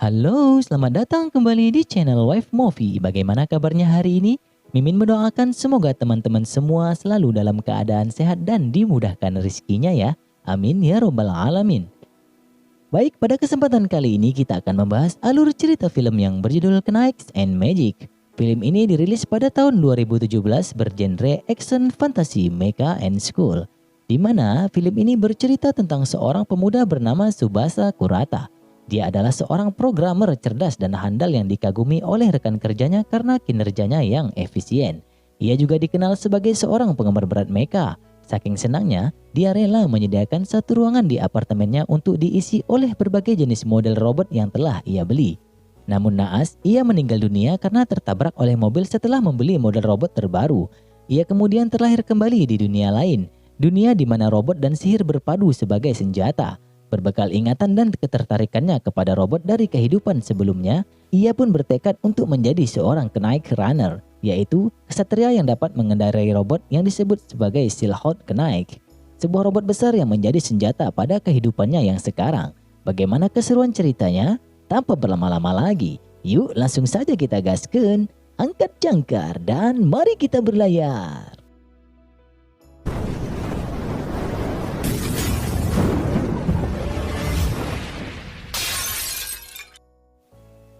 Halo, selamat datang kembali di channel Wife Movie. Bagaimana kabarnya hari ini? Mimin mendoakan semoga teman-teman semua selalu dalam keadaan sehat dan dimudahkan rezekinya ya. Amin ya robbal alamin. Baik, pada kesempatan kali ini kita akan membahas alur cerita film yang berjudul Knights and Magic. Film ini dirilis pada tahun 2017 bergenre action, fantasy, mecha, and school. Di mana film ini bercerita tentang seorang pemuda bernama Tsubasa Kurata. Dia adalah seorang programmer cerdas dan handal yang dikagumi oleh rekan kerjanya karena kinerjanya yang efisien. Ia juga dikenal sebagai seorang penggemar berat mecha. Saking senangnya, dia rela menyediakan satu ruangan di apartemennya untuk diisi oleh berbagai jenis model robot yang telah ia beli. Namun naas, ia meninggal dunia karena tertabrak oleh mobil setelah membeli model robot terbaru. Ia kemudian terlahir kembali di dunia lain, dunia di mana robot dan sihir berpadu sebagai senjata. Berbekal ingatan dan ketertarikannya kepada robot dari kehidupan sebelumnya, ia pun bertekad untuk menjadi seorang Knight Runner, yaitu kesatria yang dapat mengendarai robot yang disebut sebagai Silhouette Knight. Sebuah robot besar yang menjadi senjata pada kehidupannya yang sekarang. Bagaimana keseruan ceritanya? Tanpa berlama-lama lagi, yuk langsung saja kita gaskan, angkat jangkar dan mari kita berlayar.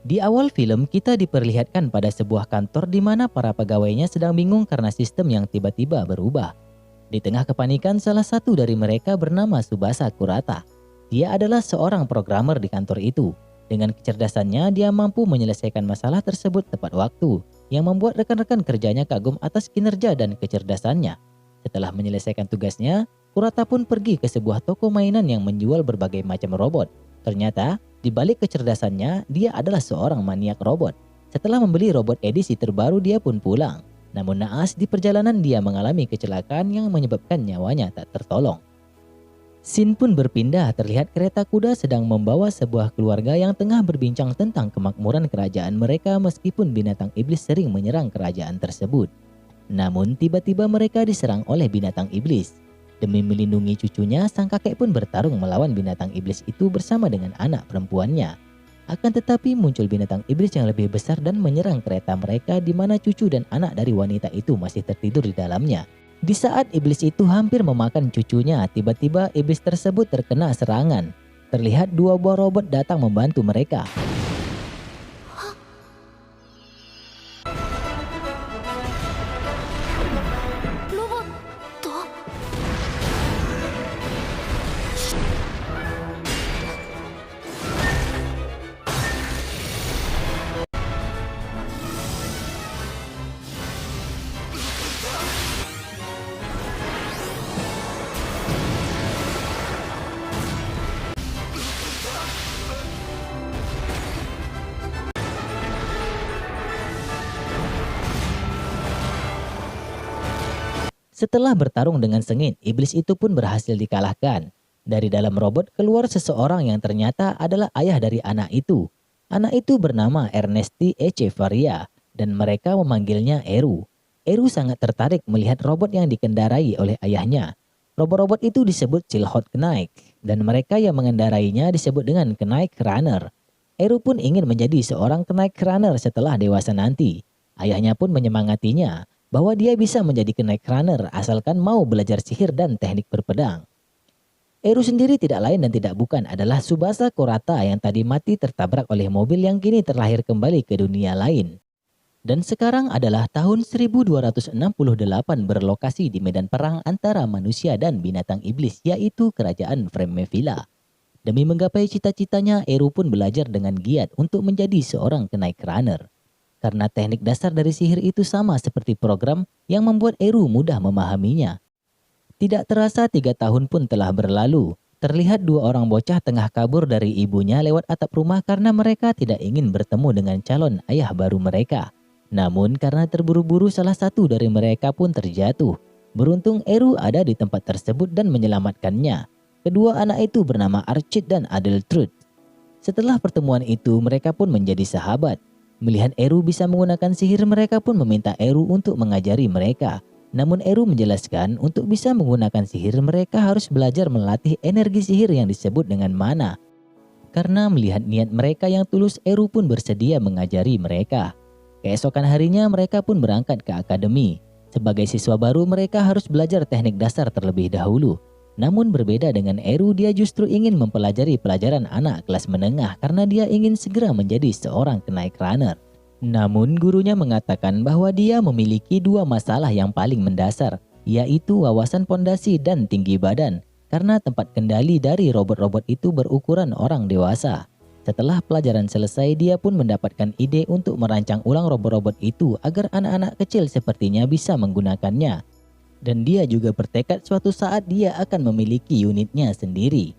Di awal film, kita diperlihatkan pada sebuah kantor di mana para pegawainya sedang bingung karena sistem yang tiba-tiba berubah. Di tengah kepanikan, salah satu dari mereka bernama Tsubasa Kurata. Dia adalah seorang programmer di kantor itu. Dengan kecerdasannya, dia mampu menyelesaikan masalah tersebut tepat waktu, yang membuat rekan-rekan kerjanya kagum atas kinerja dan kecerdasannya. Setelah menyelesaikan tugasnya, Kurata pun pergi ke sebuah toko mainan yang menjual berbagai macam robot. Ternyata, di balik kecerdasannya, dia adalah seorang maniak robot. Setelah membeli robot edisi terbaru, dia pun pulang. Namun naas, di perjalanan dia mengalami kecelakaan yang menyebabkan nyawanya tak tertolong. Scene pun berpindah, terlihat kereta kuda sedang membawa sebuah keluarga yang tengah berbincang tentang kemakmuran kerajaan mereka meskipun binatang iblis sering menyerang kerajaan tersebut. Namun tiba-tiba mereka diserang oleh binatang iblis. Demi melindungi cucunya, sang kakek pun bertarung melawan binatang iblis itu bersama dengan anak perempuannya. Akan tetapi muncul binatang iblis yang lebih besar dan menyerang kereta mereka di mana cucu dan anak dari wanita itu masih tertidur di dalamnya. Di saat iblis itu hampir memakan cucunya, tiba-tiba iblis tersebut terkena serangan. Terlihat dua buah robot datang membantu mereka. Setelah bertarung dengan sengit, iblis itu pun berhasil dikalahkan. Dari dalam robot keluar seseorang yang ternyata adalah ayah dari anak itu. Anak itu bernama Ernesti Echevarria dan mereka memanggilnya Eru. Eru sangat tertarik melihat robot yang dikendarai oleh ayahnya. Robot-robot itu disebut Silhouette Knight dan mereka yang mengendarainya disebut dengan Knight Runner. Eru pun ingin menjadi seorang Knight Runner setelah dewasa nanti. Ayahnya pun menyemangatinya bahwa dia bisa menjadi Knight Runner asalkan mau belajar sihir dan teknik berpedang. Eru sendiri tidak lain dan tidak bukan adalah Tsubasa Kurata yang tadi mati tertabrak oleh mobil yang kini terlahir kembali ke dunia lain. Dan sekarang adalah tahun 1268 berlokasi di medan perang antara manusia dan binatang iblis yaitu kerajaan Fremevilla. Demi menggapai cita-citanya, Eru pun belajar dengan giat untuk menjadi seorang Knight Runner. Karena teknik dasar dari sihir itu sama seperti program yang membuat Eru mudah memahaminya. Tidak terasa 3 tahun pun telah berlalu. Terlihat dua orang bocah tengah kabur dari ibunya lewat atap rumah karena mereka tidak ingin bertemu dengan calon ayah baru mereka. Namun karena terburu-buru salah satu dari mereka pun terjatuh. Beruntung Eru ada di tempat tersebut dan menyelamatkannya. Kedua anak itu bernama Archid dan Adeltrud. Setelah pertemuan itu mereka pun menjadi sahabat. Melihat Eru bisa menggunakan sihir, mereka pun meminta Eru untuk mengajari mereka. Namun Eru menjelaskan untuk bisa menggunakan sihir mereka harus belajar melatih energi sihir yang disebut dengan mana. Karena melihat niat mereka yang tulus, Eru pun bersedia mengajari mereka. Keesokan harinya mereka pun berangkat ke akademi. Sebagai siswa baru mereka harus belajar teknik dasar terlebih dahulu. Namun berbeda dengan Eru, dia justru ingin mempelajari pelajaran anak kelas menengah karena dia ingin segera menjadi seorang knight runner. Namun gurunya mengatakan bahwa dia memiliki dua masalah yang paling mendasar, yaitu wawasan pondasi dan tinggi badan, karena tempat kendali dari robot-robot itu berukuran orang dewasa. Setelah pelajaran selesai, dia pun mendapatkan ide untuk merancang ulang robot-robot itu agar anak-anak kecil sepertinya bisa menggunakannya. Dan dia juga bertekad suatu saat dia akan memiliki unitnya sendiri.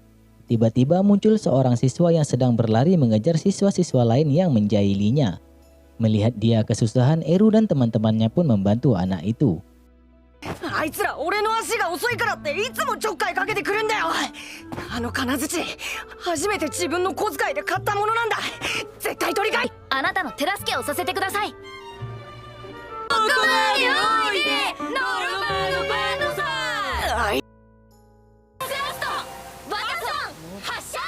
Tiba-tiba muncul seorang siswa yang sedang berlari mengejar siswa-siswa lain yang menjahilinya. Melihat dia kesusahan, Eru dan teman-temannya pun membantu anak itu. あいつら俺の足が遅いからっていつもちょっかいかけてくるんだよ。あの金槌初めて自分の小遣いで買ったものなんだ。絶対取り返。あなたの手助けをさせてください。ここまでおいでノルマルバードさん。セラストバカソン発射。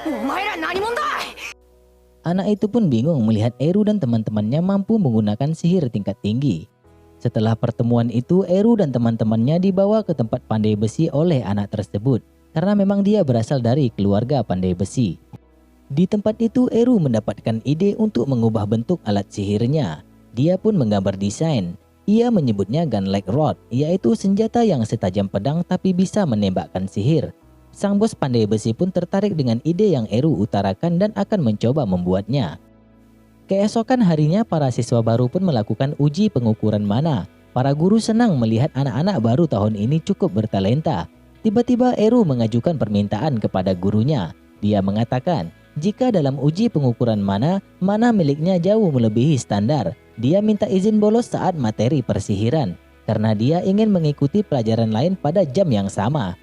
お前ら何者だ。 Anak itu pun bingung melihat Eru dan teman-temannya mampu menggunakan sihir tingkat tinggi. Setelah pertemuan itu, Eru dan teman-temannya dibawa ke tempat pandai besi oleh anak tersebut, karena memang dia berasal dari keluarga pandai besi. Di tempat itu, Eru mendapatkan ide untuk mengubah bentuk alat sihirnya. Dia pun menggambar desain. Ia menyebutnya Gun-like Rod, yaitu senjata yang setajam pedang tapi bisa menembakkan sihir. Sang bos pandai besi pun tertarik dengan ide yang Eru utarakan dan akan mencoba membuatnya. Keesokan harinya para siswa baru pun melakukan uji pengukuran mana. Para guru senang melihat anak-anak baru tahun ini cukup bertalenta. Tiba-tiba Eru mengajukan permintaan kepada gurunya. Dia mengatakan, jika dalam uji pengukuran mana miliknya jauh melebihi standar, dia minta izin bolos saat materi persihiran, karena dia ingin mengikuti pelajaran lain pada jam yang sama.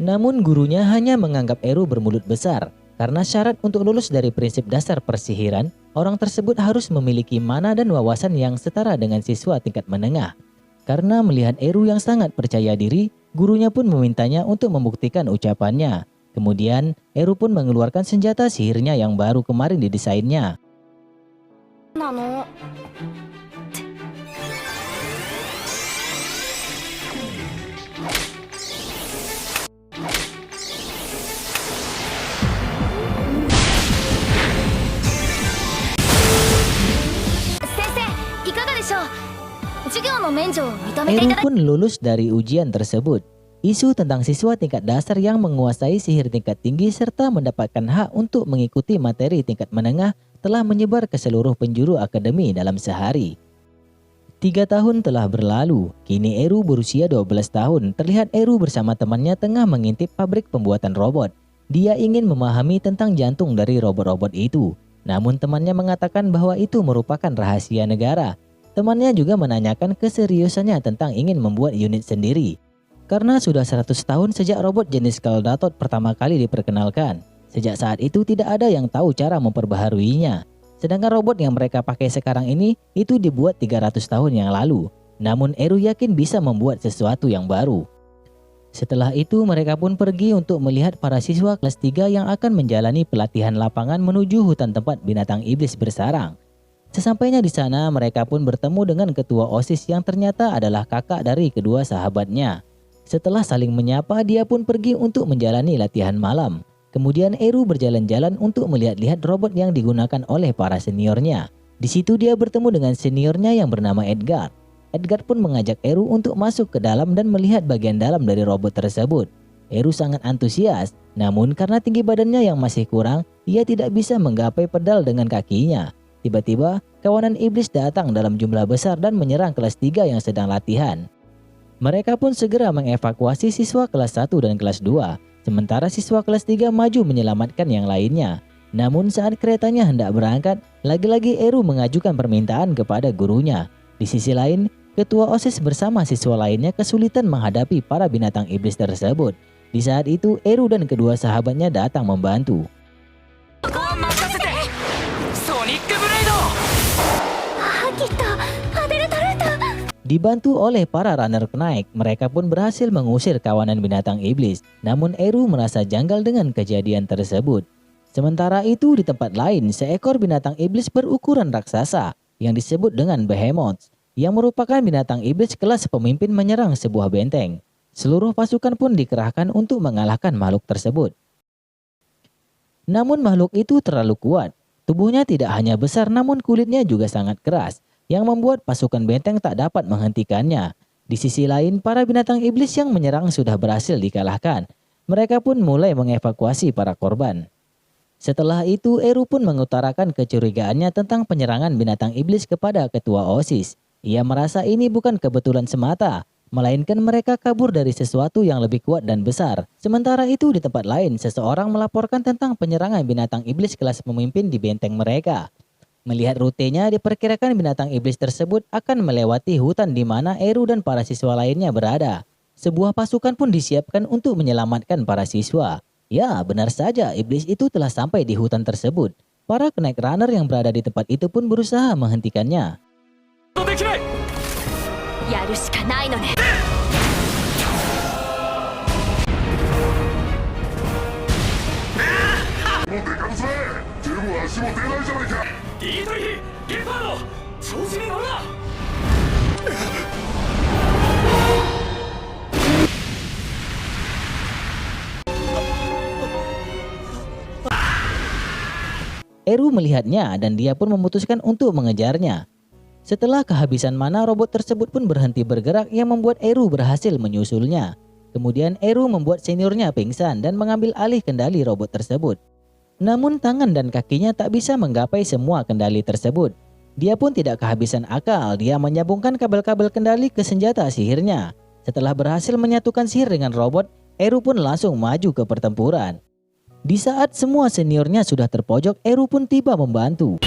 Namun gurunya hanya menganggap Eru bermulut besar, karena syarat untuk lulus dari prinsip dasar persihiran, orang tersebut harus memiliki mana dan wawasan yang setara dengan siswa tingkat menengah. Karena melihat Eru yang sangat percaya diri, gurunya pun memintanya untuk membuktikan ucapannya. Kemudian, Eru pun mengeluarkan senjata sihirnya yang baru kemarin didesainnya. なの。 Eru pun lulus dari ujian tersebut. Isu tentang siswa tingkat dasar yang menguasai sihir tingkat tinggi serta mendapatkan hak untuk mengikuti materi tingkat menengah telah menyebar ke seluruh penjuru akademi dalam sehari. 3 tahun telah berlalu, kini Eru berusia 12 tahun. Terlihat Eru bersama temannya tengah mengintip pabrik pembuatan robot. Dia ingin memahami tentang jantung dari robot-robot itu. Namun temannya mengatakan bahwa itu merupakan rahasia negara. Temannya juga menanyakan keseriusannya tentang ingin membuat unit sendiri. Karena sudah 100 tahun sejak robot jenis Scaldatot pertama kali diperkenalkan. Sejak saat itu tidak ada yang tahu cara memperbaharuinya. Sedangkan robot yang mereka pakai sekarang ini itu dibuat 300 tahun yang lalu. Namun Eru yakin bisa membuat sesuatu yang baru. Setelah itu mereka pun pergi untuk melihat para siswa kelas 3 yang akan menjalani pelatihan lapangan menuju hutan tempat binatang iblis bersarang. Sesampainya di sana, mereka pun bertemu dengan ketua OSIS yang ternyata adalah kakak dari kedua sahabatnya. Setelah saling menyapa, dia pun pergi untuk menjalani latihan malam. Kemudian Eru berjalan-jalan untuk melihat-lihat robot yang digunakan oleh para seniornya. Di situ dia bertemu dengan seniornya yang bernama Edgar. Edgar pun mengajak Eru untuk masuk ke dalam dan melihat bagian dalam dari robot tersebut. Eru sangat antusias, namun karena tinggi badannya yang masih kurang, ia tidak bisa menggapai pedal dengan kakinya. Tiba-tiba, kawanan iblis datang dalam jumlah besar dan menyerang kelas 3 yang sedang latihan. Mereka pun segera mengevakuasi siswa kelas 1 dan kelas 2, sementara siswa kelas 3 maju menyelamatkan yang lainnya. Namun saat keretanya hendak berangkat, lagi-lagi Eru mengajukan permintaan kepada gurunya. Di sisi lain, ketua OSIS bersama siswa lainnya kesulitan menghadapi para binatang iblis tersebut. Di saat itu, Eru dan kedua sahabatnya datang membantu. Dibantu oleh para runner Knight, mereka pun berhasil mengusir kawanan binatang iblis. Namun Eru merasa janggal dengan kejadian tersebut. Sementara itu di tempat lain, seekor binatang iblis berukuran raksasa yang disebut dengan Behemoth, yang merupakan binatang iblis kelas pemimpin menyerang sebuah benteng. Seluruh pasukan pun dikerahkan untuk mengalahkan makhluk tersebut. Namun makhluk itu terlalu kuat. Tubuhnya tidak hanya besar namun kulitnya juga sangat keras, yang membuat pasukan benteng tak dapat menghentikannya. Di sisi lain, para binatang iblis yang menyerang sudah berhasil dikalahkan. Mereka pun mulai mengevakuasi para korban. Setelah itu, Eru pun mengutarakan kecurigaannya tentang penyerangan binatang iblis kepada ketua OSIS. Ia merasa ini bukan kebetulan semata, melainkan mereka kabur dari sesuatu yang lebih kuat dan besar. Sementara itu di tempat lain, seseorang melaporkan tentang penyerangan binatang iblis kelas pemimpin di benteng mereka. Melihat rutenya, diperkirakan binatang iblis tersebut akan melewati hutan di mana Eru dan para siswa lainnya berada. Sebuah pasukan pun disiapkan untuk menyelamatkan para siswa. Ya, benar saja, iblis itu telah sampai di hutan tersebut. Para Knight Runner yang berada di tempat itu pun berusaha menghentikannya. やるしかないのね。 Eru melihatnya dan dia pun memutuskan untuk mengejarnya. Setelah kehabisan mana, robot tersebut pun berhenti bergerak yang membuat Eru berhasil menyusulnya. Kemudian Eru membuat seniornya pingsan dan mengambil alih kendali robot tersebut. Namun tangan dan kakinya tak bisa menggapai semua kendali tersebut. Dia pun tidak kehabisan akal, dia menyambungkan kabel-kabel kendali ke senjata sihirnya. Setelah berhasil menyatukan sihir dengan robot, Eru pun langsung maju ke pertempuran. Di saat semua seniornya sudah terpojok, Eru pun tiba membantu.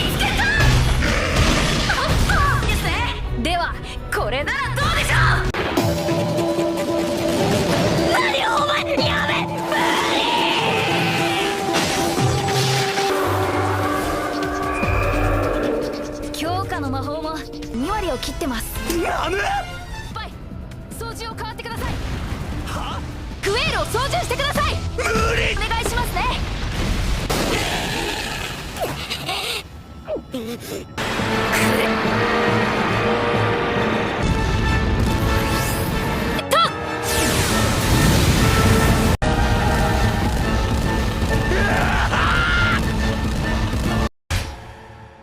ではこれならどうでしょう。何をお前やめ。強化の魔法も2割を切ってます。やめ。パイ、操縦を変わってください。は？クエールを操縦してください。無理。お願いしますね。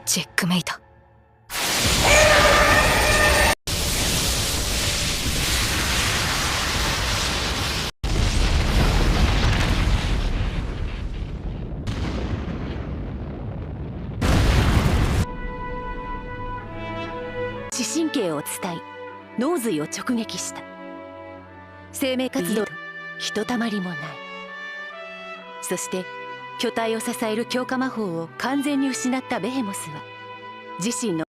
チェックメイト。視神経を伝い脳髄を直撃した。生命活動とひとたまりもない。そして巨体を支える強化魔法を完全に失ったベヘモスは自身の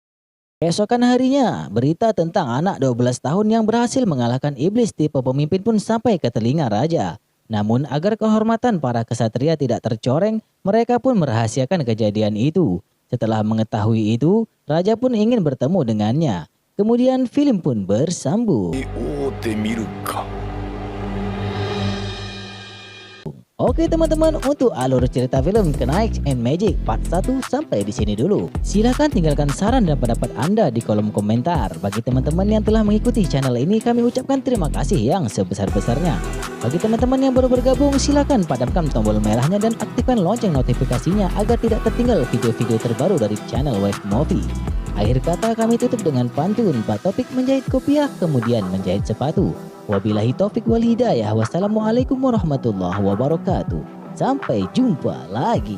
Keesokan harinya, berita tentang anak 12 tahun yang berhasil mengalahkan iblis tipe pemimpin pun sampai ke telinga raja. Namun agar kehormatan para kesatria tidak tercoreng, mereka pun merahasiakan kejadian itu. Setelah mengetahui itu, raja pun ingin bertemu dengannya. Kemudian film pun bersambung. Oke teman-teman, untuk alur cerita film Knights and Magic part 1 sampai di sini dulu. Silahkan tinggalkan saran dan pendapat Anda di kolom komentar. Bagi teman-teman yang telah mengikuti channel ini, kami ucapkan terima kasih yang sebesar-besarnya. Bagi teman-teman yang baru bergabung, silahkan padamkan tombol merahnya dan aktifkan lonceng notifikasinya agar tidak tertinggal video-video terbaru dari channel Wave Movie. Akhir kata kami tutup dengan pantun, Pak Topik menjahit kopiah kemudian menjahit sepatu. Wabillahi taufik wal hidayah. Wassalamualaikum warahmatullahi wabarakatuh. Sampai jumpa lagi.